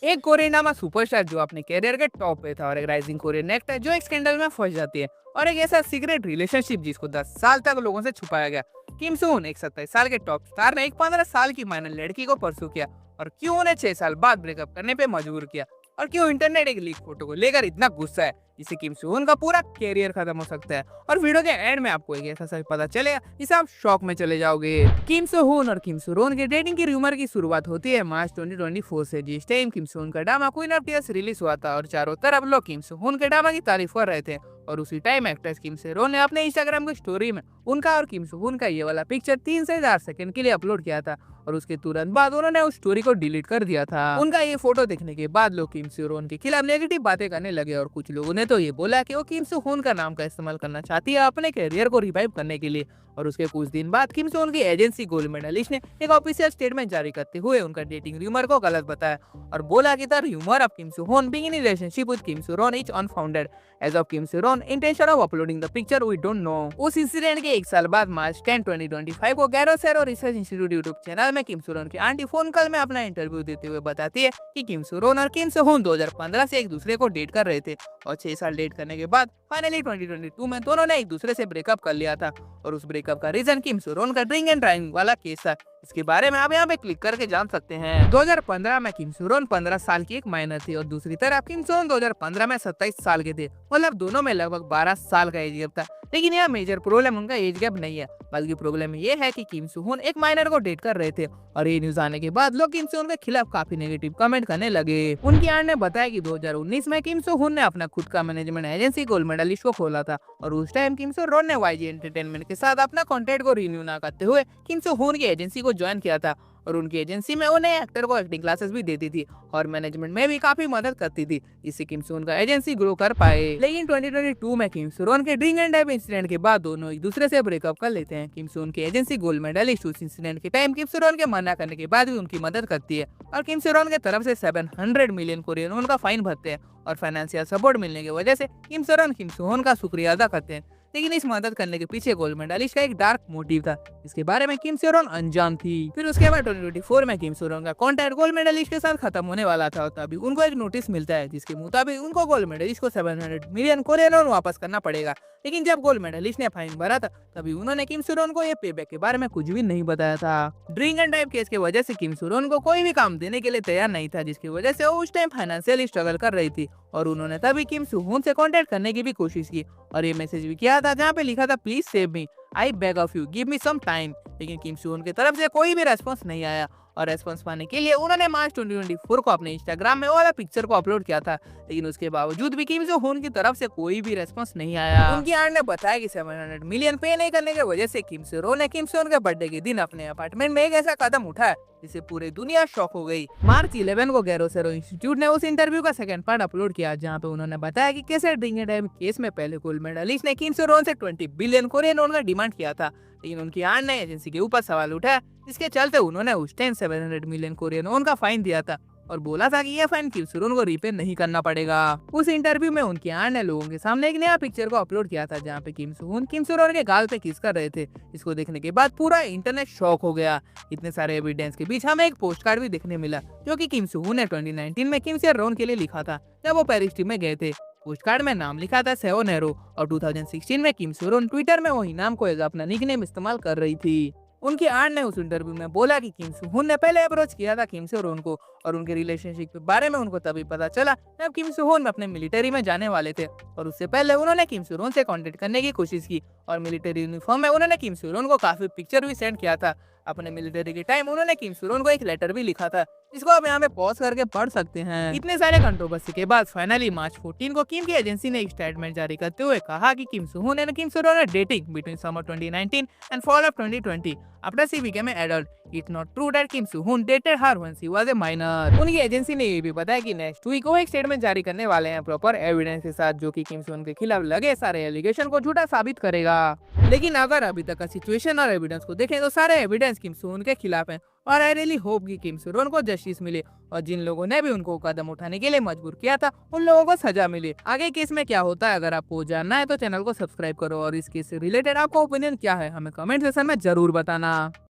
एक Korean drama superstar जो अपने करियर के टॉप पे था और एक राइजिंग कोरियन एक्टर जो एक स्कैंडल में फंस जाती है और एक ऐसा सीक्रेट रिलेशनशिप जिसको 10 साल तक लोगों से छुपाया गया। किम सून एक 27 साल के टॉप स्टार ने एक 15 साल की माइनर लड़की को परसू किया और क्यों उन्हें 6 साल बाद ब्रेकअप करने पे मजबूर किया और क्यों इंटरनेट एक लीक फोटो को लेकर इतना गुस्सा है जिससे किम सून का पूरा करियर खत्म हो सकता है। और वीडियो के एंड में आपको एक ऐसा सच पता चलेगा जिससे आप शॉक में चले जाओगे। किम सो हुन और किम सो रोन की डेटिंग की रूमर की शुरुआत होती है मार्च 2024 से, जिस टाइम किम सो हुन का drama queen of tears release हुआ था और चारों तरफ लोग किम सो हुन के ड्रामा की तारीफ कर रहे थे। और उसी टाइम एक्ट्रेस किम से रोन ने अपने इंस्टाग्राम की स्टोरी में उनका और किम सो हुन का ये वाला पिक्चर 3 से 4 सेकंड के लिए अपलोड किया था और उसके तुरंत बाद उन्होंने उस स्टोरी को डिलीट कर दिया था। उनका ये फोटो देखने के बाद लोग किम सो रोन के खिलाफ नेगेटिव बातें करने लगे और कुछ लोगों ने तो ये बोला कि वो किम सो हुन का नाम का इस्तेमाल करना चाहती है अपने करियर को रिवाइव करने के लिए। और उसके कुछ दिन बाद किम सो हुन की एजेंसी गोल्ड मेडलिस्ट ने एक ऑफिशियल स्टेटमेंट जारी करते हुए उनका डेटिंग रूमर को गलत बताया और बोला कि the rumour of Kim So Hyun being in relationship with Kim Sae Ron is unfounded as of Kim Sae Ron intention of uploading the picture we don't know. उस इंसिडेंट के एक साल बाद मार्च 10 2025 को Garo Sero research institute YouTube channel में Kim Sae रोन की aunty phone call में अपना इंटरव्यू देते हुए बताती है कि किम सो रोन और किम सो हुन 2015 से एक दूसरे को डेट कर रहे थे और 6 साल डेट करने के बाद फाइनली 2022 में दोनों ने एक दूसरे से ब्रेकअप कर लिया था। और उस ब्रेकअप का रीजन किम सो रोन का ड्रिंक एंड ड्राइविंग वाला केस था। इसके बारे में आप यहाँ पे क्लिक करके जान सकते हैं। 2015 में किम सो रोन 15 साल की एक माइनर थी और दूसरी तरफ किम सो रोन 2015 में 27 साल के थे, मतलब दोनों में लगभग 12 साल का एज गैप था। लेकिन यह मेजर प्रॉब्लम उनका एज गैप नहीं है, बल्कि प्रॉब्लम ये है कि किम सो हुन एक माइनर को डेट कर रहे थे और ये न्यूज आने के बाद लोग किम सो हुन के खिलाफ काफी नेगेटिव कमेंट करने लगे। उनकी आंट ने बताया कि 2019 में किम सो हुन ने अपना खुद का मैनेजमेंट एजेंसी गोल्ड मेडलिस्ट को खोला था और उस टाइम किम सो रोन ने वाईजी एंटरटेनमेंट के साथ अपना कॉन्ट्रैक्ट को रिन्यू ना करते हुए किम सो हुन की एजेंसी को ज्वाइन किया था और उनकी एजेंसी में उन्हें एक्टर को एक्टिंग क्लासेस भी देती थी और मैनेजमेंट में भी काफी मदद करती थी, जिससे किम सो हुन का एजेंसी ग्रो कर पाए। लेकिन 2022 में किम सो रोन के ड्रिंक एंड ड्राइव इंसिडेंट के बाद दोनों एक दूसरे से ब्रेकअप कर लेते हैं। किम सो हुन की एजेंसी गोल्ड मेडलिस्ट उस इंसिडेंट के टाइम किम सो रोन के मना करने के बाद भी उनकी मदद करती है और किम सो रोन की तरफ से 700 मिलियन कोरियन वॉन का फाइन भरते हैं और फाइनेंशियल सपोर्ट मिलने की वजह से किम सो रोन किम सो हुन का शुक्रिया अदा करते हैं। लेकिन इस मदद करने के पीछे गोल्ड मेडलिस्ट का एक डार्क मोटिव था, इसके बारे में किम सो रोन अनजान थी। फिर उसके बाद 2024 में किम सो रोन का कॉन्ट्रैक्ट गोल्ड मेडलिस्ट के साथ खत्म होने वाला था और तभी उनको एक नोटिस मिलता है जिसके मुताबिक उनको गोल्ड मेडलिस्ट को 700 मिलियन कोरियन वॉन वापस करना पड़ेगा। लेकिन जब गोल्ड मेडलिस्ट ने फाइन भरा था तभी उन्होंने किम सो रोन को ये पेबैक के बारे में कुछ भी नहीं बताया था। ड्रिंक एंड ड्राइव केस की वजह से किम सो रोन को कोई भी काम देने के लिए तैयार नहीं था, जिसकी वजह से वो उस टाइम फाइनेंशियली स्ट्रगल कर रही थी और उन्होंने तभी किम सो हुन से कांटेक्ट करने की भी कोशिश की और ये मैसेज भी किया था जहाँ पे लिखा था please save me, I beg of you, give me some time. लेकिन किम सो हुन की तरफ से कोई भी रेस्पॉन्स नहीं आया और रेस्पॉन्स पाने के लिए उन्होंने मार्च 2024 को अपने इंस्टाग्राम में वो वाला पिक्चर को अपलोड किया था। लेकिन उसके बावजूद भी किम सो हुन की तरफ से कोई भी रेस्पॉन्स नहीं आया। उनकी आंट ने बताया कि 700 मिलियन पे नहीं करने की वजह से किम सो रोन ने किम सो हुन के बर्थडे के दिन अपने अपार्टमेंट में एक ऐसा कदम उठाया जिससे पूरी दुनिया शॉक हो गई। मार्च 11 को गैरो सेरो इंस्टीट्यूट ने उस इंटरव्यू का सेकंड पार्ट अपलोड किया जहां पे उन्होंने बताया कि कैसे ड्रिंक एंड ड्राइव केस में पहले गोल्ड मेडलिस्ट ने किम सो रोन से 20 बिलियन कोरियन वॉन का डिमांड किया था। लेकिन उनकी आंट ने एजेंसी के ऊपर सवाल उठाया जिसके चलते उन्होंने उस टाइम 700 मिलियन कोरियन वॉन का फाइन दिया था और बोला था कि यह फाइन किम सो रोन को रिपे नहीं करना पड़ेगा। उस इंटरव्यू में उनकी आंट ने लोगों के सामने एक नया पिक्चर को अपलोड किया था जहाँ पे किम सो हुन किम सो रोन के गाल पे किस कर रहे थे। इसको देखने के बाद पूरा इंटरनेट शॉक हो गया। इतने सारे एविडेंस के बीच हमें एक पोस्ट कार्ड भी देखने मिला जो कि किम सो हुन ने 2019 में किम से रोन के लिए लिखा था जब वो पेरिस ट्रिप में गए थे। पोस्ट कार्ड में नाम लिखा था सेओ नेरो और 2016 में किम सो रोन ट्विटर में वही नाम को एज अपना निकनेम इस्तेमाल कर रही थी। उनकी आंट ने उस इंटरव्यू में बोला कि किम सो हुन ने पहले अप्रोच किया था किम सो रोन को और उनके रिलेशनशिप के बारे में उनको तभी पता चला जब किम सो हुन अपने मिलिट्री में जाने वाले थे और उससे पहले उन्होंने किम सो रोन से कांटेक्ट करने की कोशिश की और मिलिट्री यूनिफॉर्म में उन्होंने किम सो रोन को काफी पिक्चर भी सेंड किया था। अपने मिलिट्री के टाइम उन्होंने किम सो रोन को एक लेटर भी लिखा था जिसको आप यहाँ पे पॉज करके पढ़ सकते हैं। इतने सारे कंट्रोवर्सी के बाद फाइनली मार्च 14 को किम की एजेंसी ने एक स्टेटमेंट जारी करते हुए कहा कि Kim So Hyun and Kim Sae Ron are dating between summer 2019 and fall of 2020 after she became an adult. It's not true that Kim So Hyun dated her when she was a minor. उनकी agency ने ये भी बताया कि next week वो एक statement जारी करने वाले हैं प्रॉपर एविडेंस के साथ जो कि किम सो हुन के खिलाफ लगे सारे एलिगेशन को झूठा साबित करेगा। लेकिन अगर अभी तक का सिचुएशन और एविडेंस को देखें तो सारे एविडेंस किम सो हुन के खिलाफ हैं और आई रियली होप कि किम सो रोन को जस्टिस मिले और जिन लोगों ने भी उनको कदम उठाने के लिए मजबूर किया था उन लोगों को सजा मिले। आगे केस में क्या होता है अगर आपको जानना है तो चैनल को सब्सक्राइब करो और इस केस से रिलेटेड आपका ओपिनियन क्या है हमें कमेंट सेक्शन में जरूर बताना।